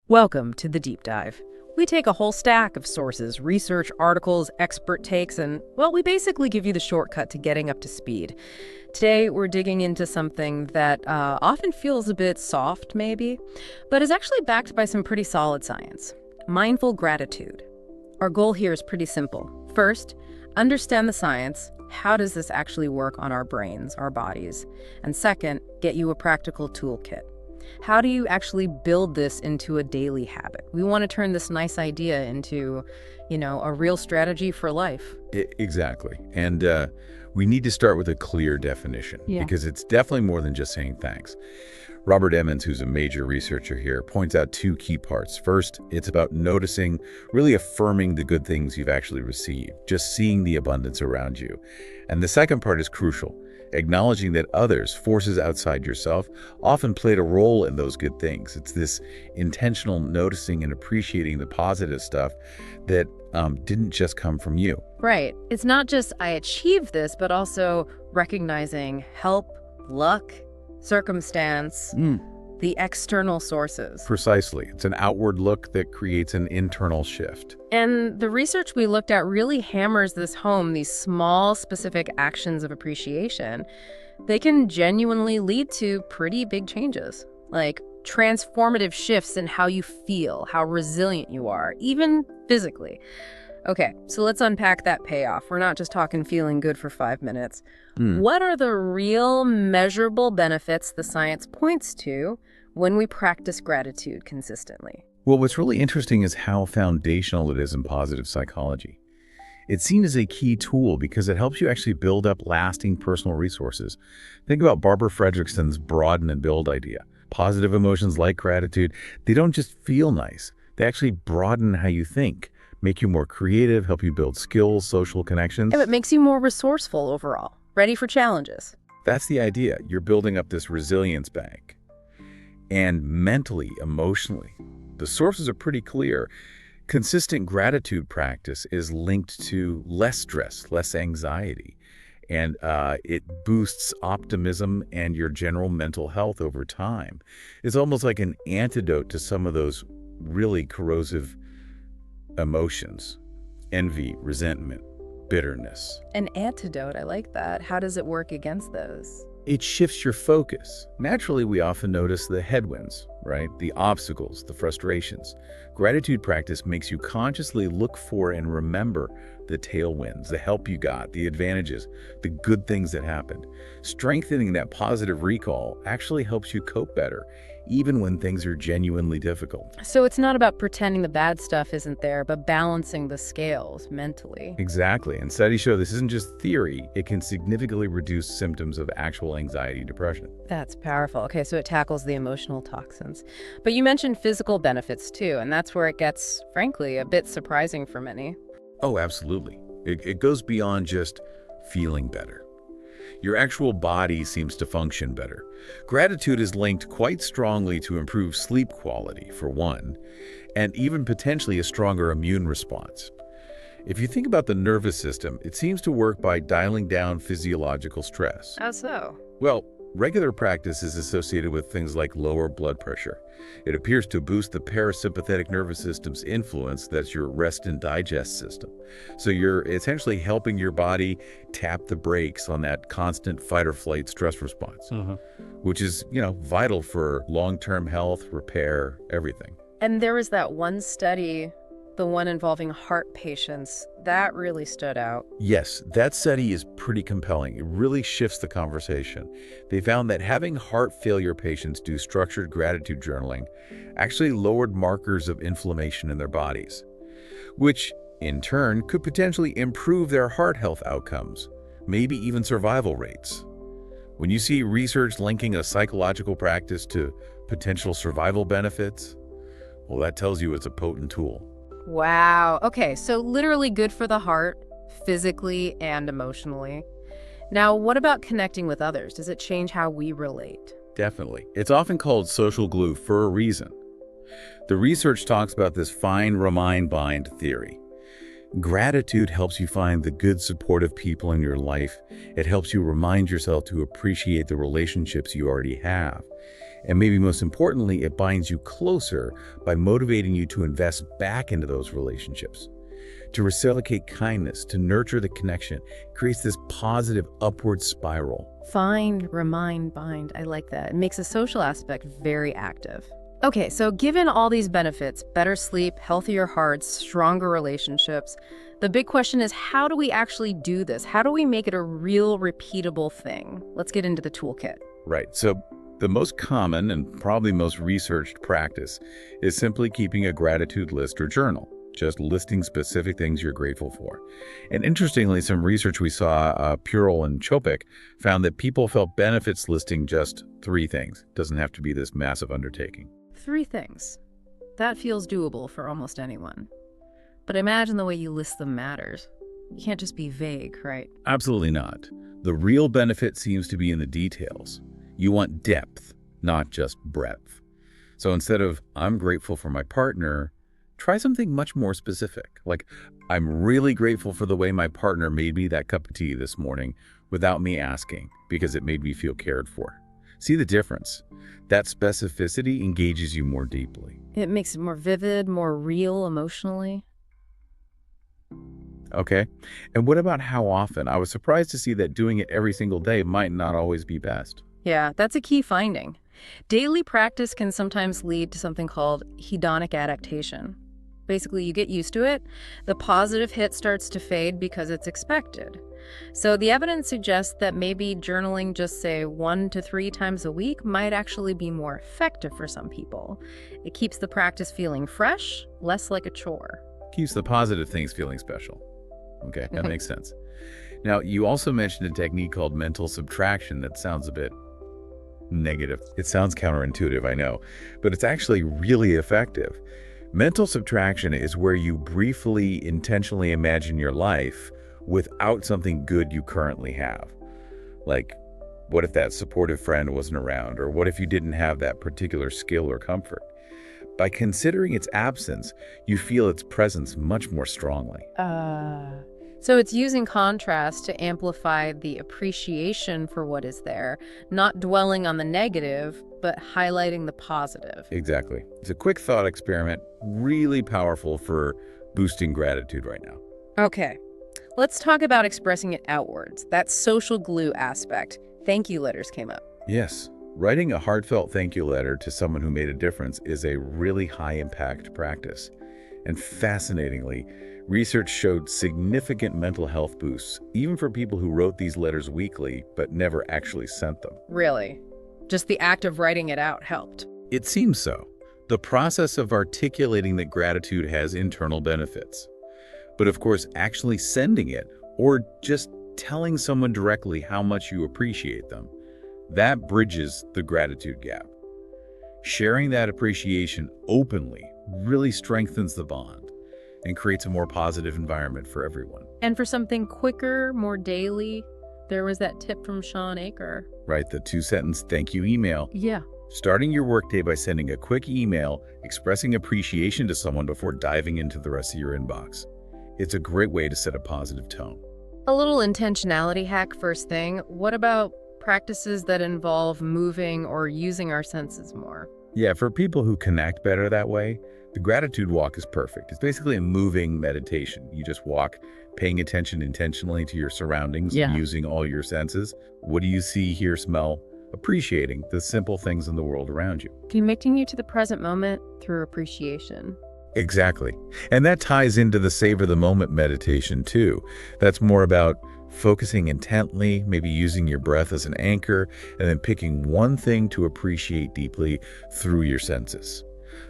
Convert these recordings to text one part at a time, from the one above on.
Welcome to the Deep Dive. We take a whole stack of sources, research, articles, expert takes, and, well, we basically give you the shortcut to getting up to speed. Today, we're digging into something that often feels a bit soft, maybe, but is actually backed by some pretty solid science. Mindful gratitude. Our goal here is pretty simple. First, understand the science. How does this actually work on our brains, our bodies? And second, get you a practical toolkit. How do you actually build this into a daily habit? We want to turn this nice idea into, a real strategy for life. Exactly. And we need to start with a clear definition because it's definitely more than just saying thanks. Robert Emmons, who's a major researcher here, points out two key parts. First, it's about noticing, really affirming the good things you've actually received, just seeing the abundance around you. And the second part is crucial. Acknowledging that others, forces outside yourself, often played a role in those good things. It's this intentional noticing and appreciating the positive stuff that didn't just come from you. Right. It's not just I achieved this, but also recognizing help, luck, circumstance, the external sources. Precisely. It's an outward look that creates an internal shift. And the research we looked at really hammers this home, these small, specific actions of appreciation. They can genuinely lead to pretty big changes, like transformative shifts in how you feel, how resilient you are, even physically. Okay, so let's unpack that payoff. We're not just talking feeling good for 5 minutes. What are the real measurable benefits the science points to when we practice gratitude consistently? Well, what's really interesting is how foundational it is in positive psychology. It's seen as a key tool because it helps you actually build up lasting personal resources. Think about Barbara Fredrickson's broaden and build idea. Positive emotions like gratitude, they don't just feel nice. They actually broaden how you think, make you more creative, help you build skills, social connections. And it makes you more resourceful overall, ready for challenges. That's the idea. You're building up this resilience bank. And mentally, emotionally, the sources are pretty clear. Consistent gratitude practice is linked to less stress, less anxiety, and it boosts optimism and your general mental health over time. It's almost like an antidote to some of those really corrosive emotions: envy, resentment, bitterness. An antidote, I like that. How does it work against those? It shifts your focus. Naturally, we often notice the headwinds, right? The obstacles, the frustrations. Gratitude practice makes you consciously look for and remember the tailwinds, the help you got, the advantages, the good things that happened. Strengthening that positive recall actually helps you cope better, even when things are genuinely difficult. So it's not about pretending the bad stuff isn't there, but balancing the scales mentally. Exactly. And studies show this isn't just theory. It can significantly reduce symptoms of actual anxiety, depression. That's powerful. Okay, so it tackles the emotional toxins. But you mentioned physical benefits too, and that's where it gets, frankly, a bit surprising for many. Oh, absolutely. It goes beyond just feeling better. Your actual body seems to function better. Gratitude is linked quite strongly to improved sleep quality, for one, and even potentially a stronger immune response. If you think about the nervous system, it seems to work by dialing down physiological stress. How so? Well, regular practice is associated with things like lower blood pressure. It appears to boost the parasympathetic nervous system's influence, that's your rest and digest system. So you're essentially helping your body tap the brakes on that constant fight or flight stress response, which is, vital for long-term health, repair, everything. And there was that one study, the one involving heart patients, that really stood out. Yes, that study is pretty compelling. It really shifts the conversation. They found that having heart failure patients do structured gratitude journaling actually lowered markers of inflammation in their bodies, which in turn could potentially improve their heart health outcomes, maybe even survival rates. When you see research linking a psychological practice to potential survival benefits, well, that tells you it's a potent tool. Wow. Okay, so literally good for the heart, physically and emotionally. Now, what about connecting with others? Does it change how we relate? Definitely. It's often called social glue for a reason. The research talks about this find, remind, bind theory. Gratitude helps you find the good, supportive people in your life. It helps you remind yourself to appreciate the relationships you already have. And maybe most importantly, it binds you closer by motivating you to invest back into those relationships, to reciprocate kindness, to nurture the connection. It creates this positive upward spiral. Find, remind, bind. I like that. It makes the social aspect very active. Okay, so given all these benefits, better sleep, healthier hearts, stronger relationships, the big question is, how do we actually do this? How do we make it a real repeatable thing? Let's get into the toolkit. Right. So the most common and probably most researched practice is simply keeping a gratitude list or journal, just listing specific things you're grateful for. And interestingly, some research we saw, Purell and Chopik, found that people felt benefits listing just 3 things. It doesn't have to be this massive undertaking. 3 things. That feels doable for almost anyone. But imagine the way you list them matters. You can't just be vague, right? Absolutely not. The real benefit seems to be in the details. You want depth, not just breadth. So instead of, I'm grateful for my partner, try something much more specific. Like, I'm really grateful for the way my partner made me that cup of tea this morning without me asking, because it made me feel cared for. See the difference? That specificity engages you more deeply. It makes it more vivid, more real emotionally. Okay. And what about how often? I was surprised to see that doing it every single day might not always be best. Yeah, that's a key finding. Daily practice can sometimes lead to something called hedonic adaptation. Basically, you get used to it, the positive hit starts to fade because it's expected. So the evidence suggests that maybe journaling just, say, 1 to 3 times a week might actually be more effective for some people. It keeps the practice feeling fresh, less like a chore. Keeps the positive things feeling special. Okay, that makes sense. Now, you also mentioned a technique called mental subtraction that sounds a bit negative. It sounds counterintuitive, I know, but it's actually really effective. Mental subtraction is where you briefly, intentionally imagine your life without something good you currently have. Like, what if that supportive friend wasn't around? Or what if you didn't have that particular skill or comfort? By considering its absence, you feel its presence much more strongly. So it's using contrast to amplify the appreciation for what is there, not dwelling on the negative, but highlighting the positive. Exactly. It's a quick thought experiment, really powerful for boosting gratitude right now. Okay, let's talk about expressing it outwards, that social glue aspect. Thank you letters came up. Yes. Writing a heartfelt thank you letter to someone who made a difference is a really high-impact practice. And fascinatingly, research showed significant mental health boosts, even for people who wrote these letters weekly but never actually sent them. Really? Just the act of writing it out helped? It seems so. The process of articulating that gratitude has internal benefits. But of course, actually sending it, or just telling someone directly how much you appreciate them, that bridges the gratitude gap. Sharing that appreciation openly really strengthens the bond and creates a more positive environment for everyone. And for something quicker, more daily, there was that tip from Sean Aker. Right, the 2-sentence thank you email. Yeah. Starting your workday by sending a quick email expressing appreciation to someone before diving into the rest of your inbox. It's a great way to set a positive tone. A little intentionality hack first thing. What about practices that involve moving or using our senses more? Yeah, for people who connect better that way, the gratitude walk is perfect. It's basically a moving meditation. You just walk, paying attention intentionally to your surroundings, using all your senses. What do you see, hear, smell? Appreciating the simple things in the world around you. Connecting you to the present moment through appreciation. Exactly. And that ties into the savor the moment meditation too. That's more about focusing intently, maybe using your breath as an anchor, and then picking one thing to appreciate deeply through your senses.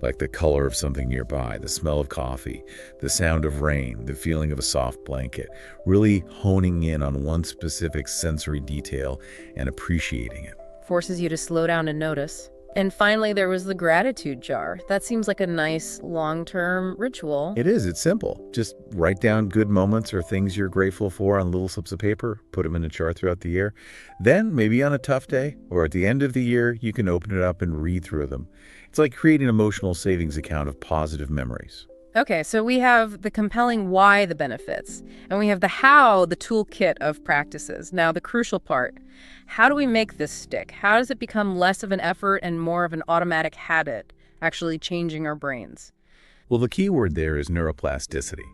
Like the color of something nearby, the smell of coffee, the sound of rain, the feeling of a soft blanket. Really honing in on one specific sensory detail and appreciating it. Forces you to slow down and notice. And finally, there was the gratitude jar. That seems like a nice long-term ritual. It is. It's simple. Just write down good moments or things you're grateful for on little slips of paper, put them in a jar throughout the year. Then, maybe on a tough day or at the end of the year, you can open it up and read through them. It's like creating an emotional savings account of positive memories. Okay, so we have the compelling why, the benefits, and we have the how, the toolkit of practices. Now, the crucial part, How do we make this stick? How does it become less of an effort and more of an automatic habit, actually changing our brains? Well, the key word there is neuroplasticity.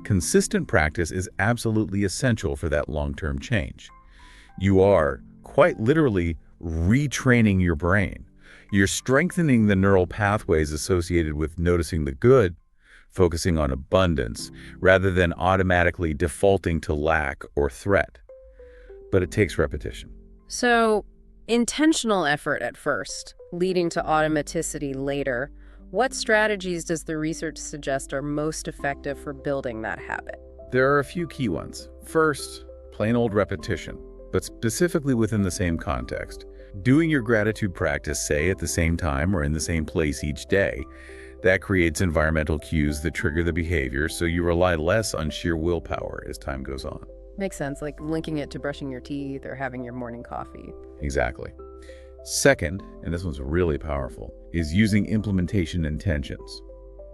Consistent practice is absolutely essential for that long-term change. You are, quite literally, retraining your brain. You're strengthening the neural pathways associated with noticing the good, focusing on abundance, rather than automatically defaulting to lack or threat. But it takes repetition. So, intentional effort at first, leading to automaticity later. What strategies does the research suggest are most effective for building that habit? There are a few key ones. First, plain old repetition, but specifically within the same context. Doing your gratitude practice, say, at the same time or in the same place each day, that creates environmental cues that trigger the behavior, so you rely less on sheer willpower as time goes on. Makes sense, like linking it to brushing your teeth or having your morning coffee. Exactly. Second, and this one's really powerful, is using implementation intentions.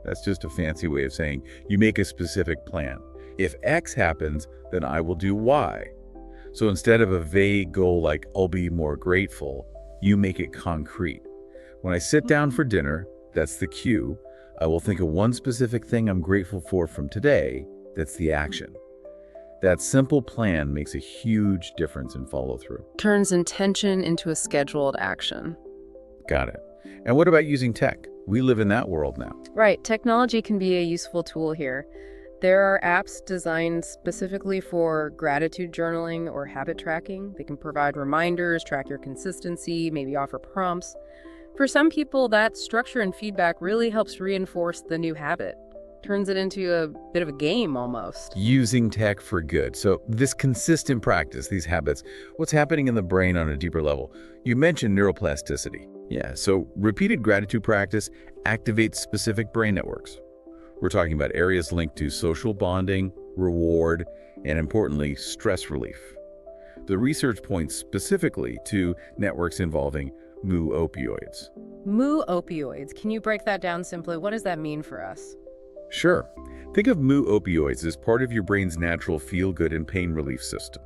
That's just a fancy way of saying you make a specific plan. If X happens, then I will do Y. So instead of a vague goal like I'll be more grateful, you make it concrete. When I sit down for dinner, that's the cue. I will think of one specific thing I'm grateful for from today. That's the action. That simple plan makes a huge difference in follow-through. Turns intention into a scheduled action. Got it. And what about using tech? We live in that world now. Right, technology can be a useful tool here. There are apps designed specifically for gratitude journaling or habit tracking. They can provide reminders, track your consistency, maybe offer prompts. For some people, that structure and feedback really helps reinforce the new habit. Turns it into a bit of a game almost. Using tech for good. So this consistent practice, these habits, what's happening in the brain on a deeper level? You mentioned neuroplasticity. Yeah, so repeated gratitude practice activates specific brain networks. We're talking about areas linked to social bonding, reward, and importantly, stress relief. The research points specifically to networks involving mu opioids. Mu opioids. Can you break that down simply? What does that mean for us? Sure. Think of mu opioids as part of your brain's natural feel-good and pain relief system.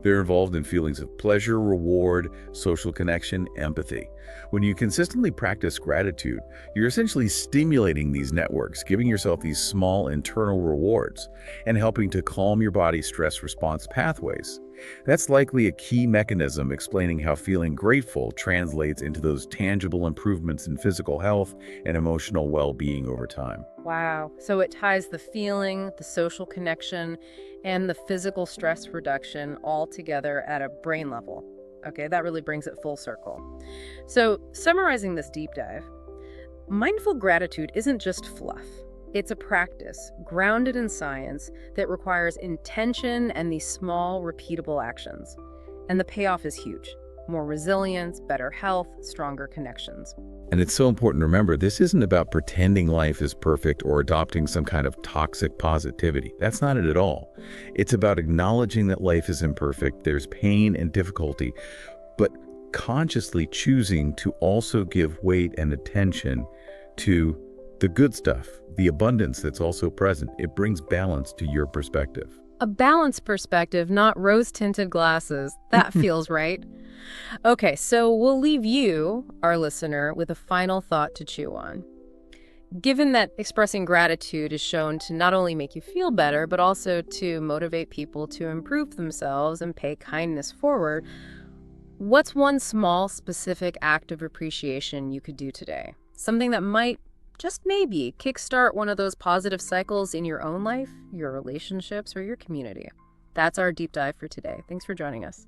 They're involved in feelings of pleasure, reward, social connection, empathy. When you consistently practice gratitude, you're essentially stimulating these networks, giving yourself these small internal rewards, and helping to calm your body's stress response pathways. That's likely a key mechanism explaining how feeling grateful translates into those tangible improvements in physical health and emotional well-being over time. Wow. So it ties the feeling, the social connection, and the physical stress reduction all together at a brain level. Okay, that really brings it full circle. So, summarizing this deep dive, mindful gratitude isn't just fluff. It's a practice grounded in science that requires intention and these small, repeatable actions. And the payoff is huge. More resilience, better health, stronger connections. And it's so important to remember, this isn't about pretending life is perfect or adopting some kind of toxic positivity. That's not it at all. It's about acknowledging that life is imperfect, there's pain and difficulty, but consciously choosing to also give weight and attention to the good stuff, the abundance that's also present. It brings balance to your perspective. A balanced perspective, not rose-tinted glasses. That feels right. Okay, so we'll leave you, our listener, with a final thought to chew on. Given that expressing gratitude is shown to not only make you feel better, but also to motivate people to improve themselves and pay kindness forward, what's one small, specific act of appreciation you could do today? Something that might, just maybe, kickstart one of those positive cycles in your own life, your relationships, or your community. That's our deep dive for today. Thanks for joining us.